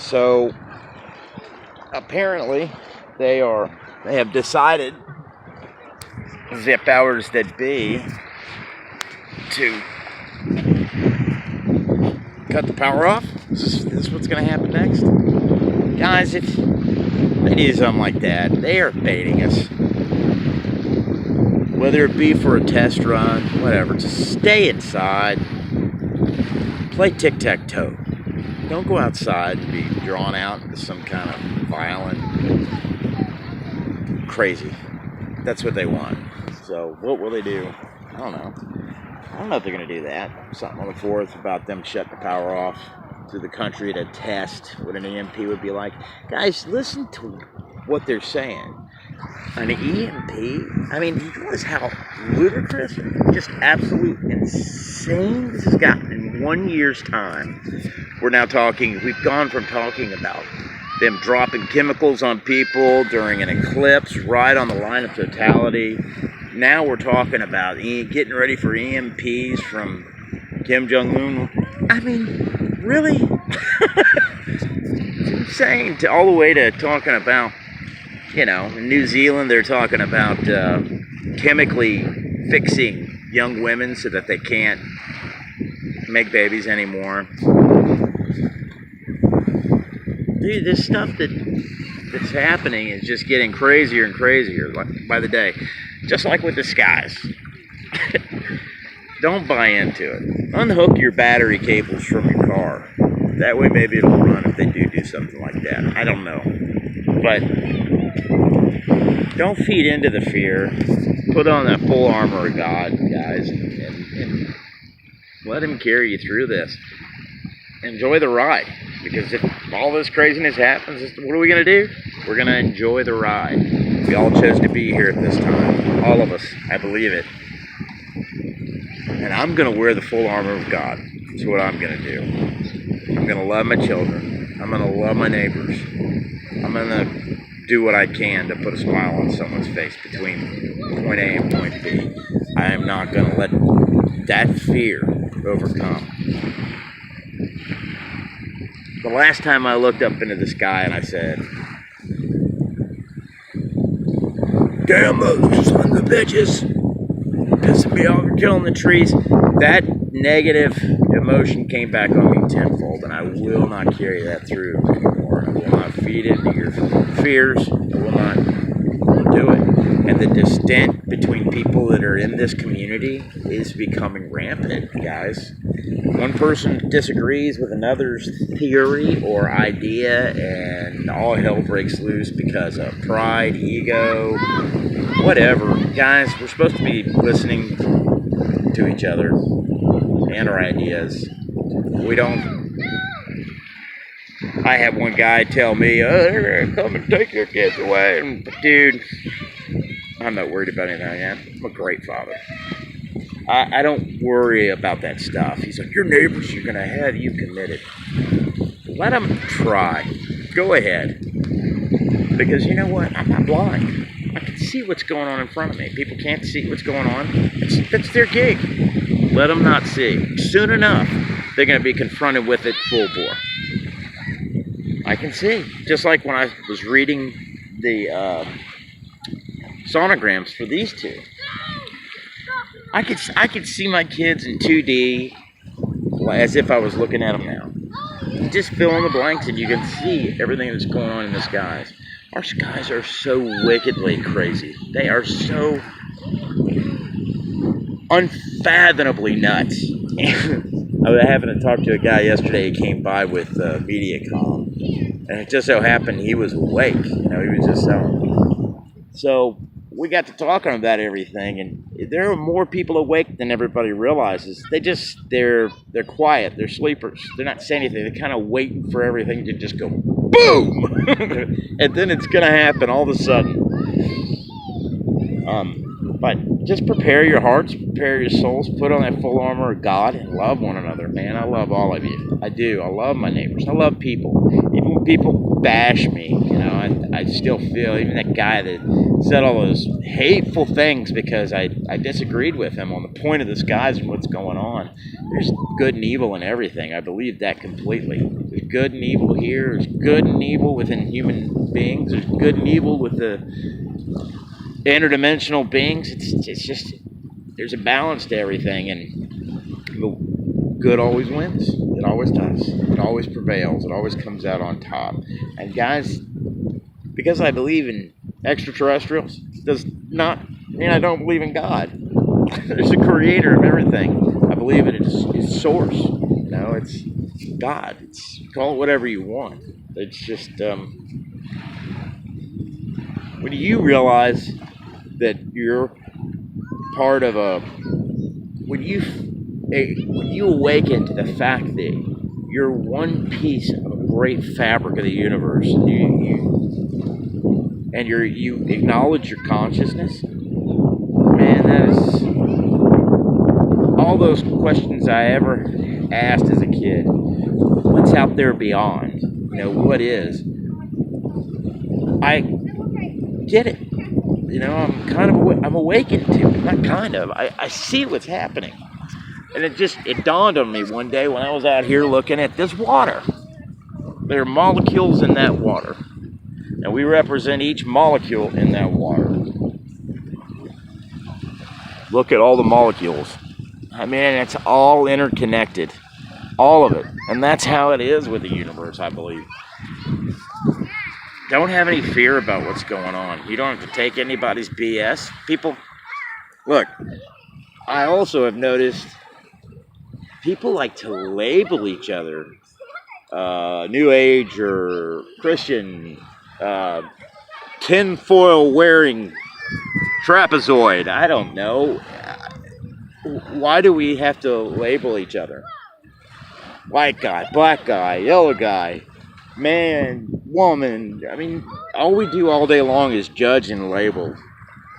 So apparently they have decided, the powers that be, to cut the power off. Is this what's going to happen next? Guys, if they do something like that, they are baiting us. Whether it be for a test run, whatever, just stay inside. Play tic-tac-toe. Don't go outside and be drawn out into some kind of violent, crazy. That's what they want. So what will they do? I don't know. I don't know if they're going to do that. Something on the 4th about them shutting the power off through the country to test what an EMP would be like. Guys, listen to what they're saying. An EMP? I mean, do you realize how ludicrous, just absolutely insane this has gotten in 1 year's time? We're now we've gone from talking about them dropping chemicals on people during an eclipse right on the line of totality. Now we're talking about getting ready for EMPs from Kim Jong-un. I mean, really? It's insane. All the way to talking about, in New Zealand, they're talking about chemically fixing young women so that they can't make babies anymore. Dude, this stuff that's happening is just getting crazier and crazier by the day. Just like with the skies. Don't buy into it. Unhook your battery cables from your car. That way maybe it'll run if they do something like that. I don't know. But don't feed into the fear. Put on that full armor of God, guys, and let Him carry you through this. Enjoy the ride. Because if all this craziness happens, what are we going to do? We're going to enjoy the ride. We all chose to be here at this time. All of us. I believe it. And I'm going to wear the full armor of God. That's what I'm going to do. I'm going to love my children. I'm going to love my neighbors. I'm going to do what I can to put a smile on someone's face between point A and point B. I am not going to let that fear overcome. The last time I looked up into the sky and I said, "Damn those sons of bitches, pissing me off and killing the trees," that negative emotion came back on me tenfold, and I will not carry that through anymore. I will not feed into your fears. I will not do it. And the dissent between people that are in this community is becoming rampant, guys. One person disagrees with another's theory or idea, and all hell breaks loose because of pride, ego, whatever. Guys, we're supposed to be listening to each other and our ideas. We don't. I had one guy tell me, "Oh, they're going to come and take your kids away." And, dude, I'm not worried about anything like that. I'm a great father. I don't worry about that stuff. He's like, "Your neighbors are going to have you committed." Let them try. Go ahead. Because you know what? I'm not blind. I can see what's going on in front of me. People can't see what's going on. That's their gig. Let them not see. Soon enough, they're going to be confronted with it full bore. I can see. Just like when I was reading the sonograms for these two. I could see my kids in 2D as if I was looking at them now. You just fill in the blanks and you can see everything that's going on in the skies. Our skies are so wickedly crazy. They are so unfathomably nuts. I was having to talk to a guy yesterday. He came by with MediaCom, and it just so happened he was awake. He was just so we got to talking about everything, and there are more people awake than everybody realizes. They're quiet. They're sleepers. They're not saying anything. They're kind of waiting for everything to just go boom, and then it's gonna happen all of a sudden. But just prepare your hearts, prepare your souls, put on that full armor of God, and love one another, man. I love all of you. I do. I love my neighbors. I love people. Even when people bash me, I still feel, even that guy that said all those hateful things because I disagreed with him on the point of the skies and what's going on. There's good and evil in everything. I believe that completely. There's good and evil here. There's good and evil within human beings. There's good and evil with the interdimensional beings. It's just there's a balance to everything, and good always wins. It always does. It always prevails. It always comes out on top. And guys, because I believe in extraterrestrials, does not mean I don't believe in God. There's a creator of everything. I believe in its source. You know, it's God. It's call it whatever you want. It's just when you realize that you're part of when you awaken to the fact that you're one piece of a great fabric of the universe, and you acknowledge your consciousness, man, that is all those questions I ever asked as a kid. What's out there beyond? You know, what is? I get it. You know, I'm awakened to it. Not kind of. I see what's happening. And it dawned on me one day when I was out here looking at this water. There are molecules in that water. And we represent each molecule in that water. Look at all the molecules. I mean, it's all interconnected. All of it. And that's how it is with the universe, I believe. Don't have any fear about what's going on. You don't have to take anybody's BS. People, look, I also have noticed people like to label each other New Age or Christian, tinfoil wearing trapezoid. I don't know. Why do we have to label each other? White guy, black guy, yellow guy, man, woman. I mean, all we do all day long is judge and label.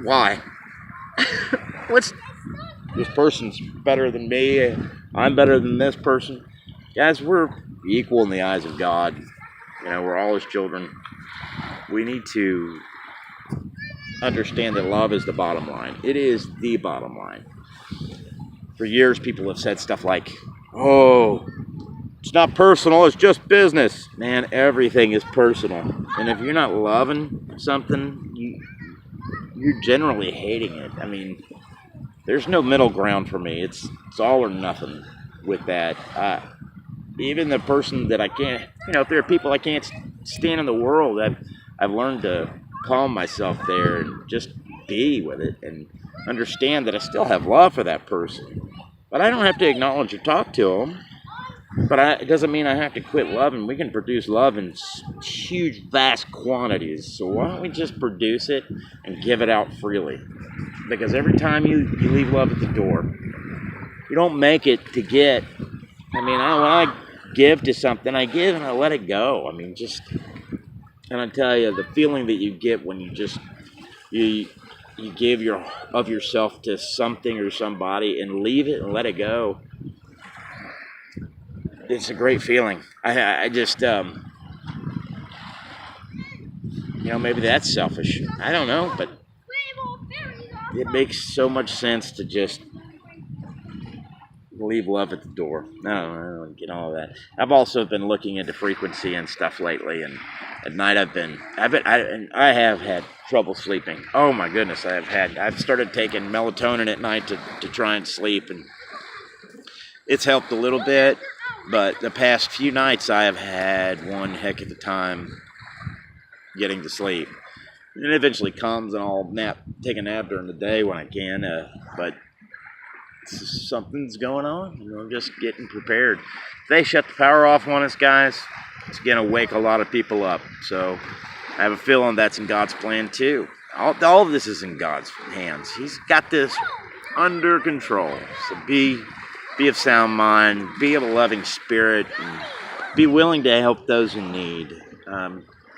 Why? This person's better than me. I'm better than this person. Guys, we're equal in the eyes of God. You know, we're all his children. We need to understand that love is the bottom line. It is the bottom line. For years, people have said stuff like, oh, it's not personal, it's just business. Man, everything is personal. And if you're not loving something, you're generally hating it. I mean, there's no middle ground for me. It's all or nothing with that. Even the person that I can't, you know, if there are people I can't stand in the world, I've learned to calm myself there and just be with it and understand that I still have love for that person. But I don't have to acknowledge or talk to them. But it doesn't mean I have to quit loving. We can produce love in huge, vast quantities. So why don't we just produce it and give it out freely? Because every time you leave love at the door, you don't make it to get. I mean, when I give to something, I give and I let it go. I mean, and I tell you, the feeling that you get when you give of yourself to something or somebody and leave it and let it go. It's a great feeling. I just, you know, maybe that's selfish. I don't know, but it makes so much sense to just leave love at the door. I don't get all of that. I've also been looking into frequency and stuff lately, and at night I have had trouble sleeping. Oh my goodness, I've started taking melatonin at night to try and sleep, and it's helped a little bit. But the past few nights, I have had one heck of a time getting to sleep. It eventually comes, and I'll take a nap during the day when I can. But something's going on. You know, I'm just getting prepared. If they shut the power off on us, guys, it's going to wake a lot of people up. So I have a feeling that's in God's plan too. All of this is in God's hands. He's got this under control. So be of sound mind, be of a loving spirit, and be willing to help those in need.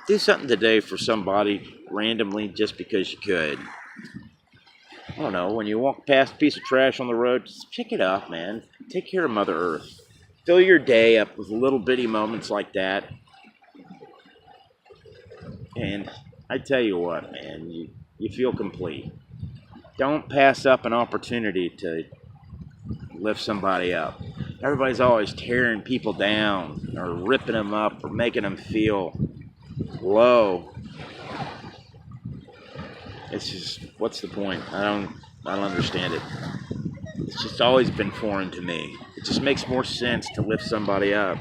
Do something today for somebody randomly just because you could. I don't know, when you walk past a piece of trash on the road, just pick it up, man. Take care of Mother Earth. Fill your day up with little bitty moments like that. And I tell you what, man, you feel complete. Don't pass up an opportunity to lift somebody up. Everybody's always tearing people down or ripping them up or making them feel low. It's just, what's the point? I don't understand it. It's just always been foreign to me. It just makes more sense to lift somebody up.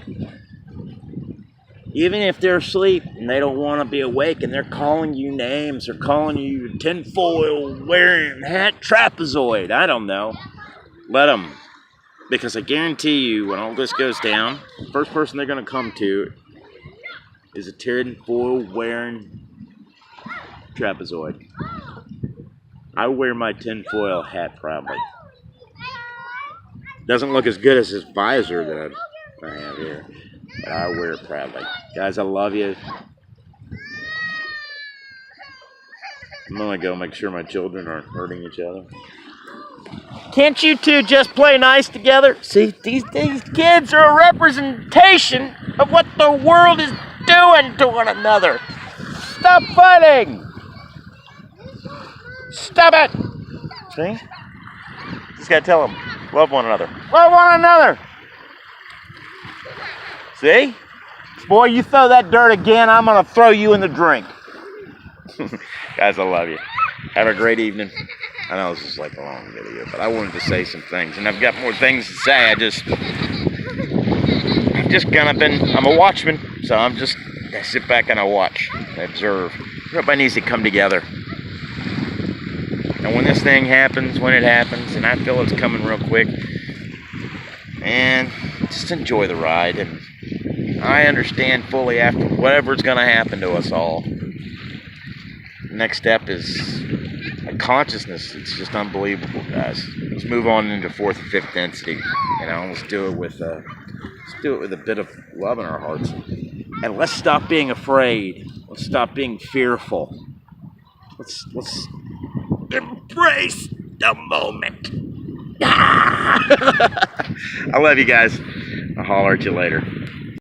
Even if they're asleep and they don't want to be awake and they're calling you names or calling you tinfoil wearing hat trapezoid. I don't know. Let them. Because I guarantee you, when all this goes down, the first person they're going to come to is a tinfoil wearing trapezoid. I wear my tinfoil hat proudly. Doesn't look as good as this visor that I have here, but I wear it proudly. Guys, I love you. I'm gonna go make sure my children aren't hurting each other. Can't you two just play nice together? See, these kids are a representation of what the world is doing to one another. Stop fighting! Stop it! See? Just gotta tell them, love one another. Love one another! See? Boy, you throw that dirt again, I'm gonna throw you in the drink. Guys, I love you. Have a great evening. I know this is like a long video, but I wanted to say some things, and I've got more things to say. I'm a watchman, so I sit back and I watch, and observe. Everybody needs to come together. And when this thing happens, when it happens, and I feel it's coming real quick, and just enjoy the ride. And I understand fully after whatever's going to happen to us all. The next step is a consciousness. It's just unbelievable, guys. Let's move on into fourth and fifth density. You know, let's do it with a bit of love in our hearts, and let's stop being afraid. Let's stop being fearful. Let's embrace the moment. I love you guys. I'll holler at you later.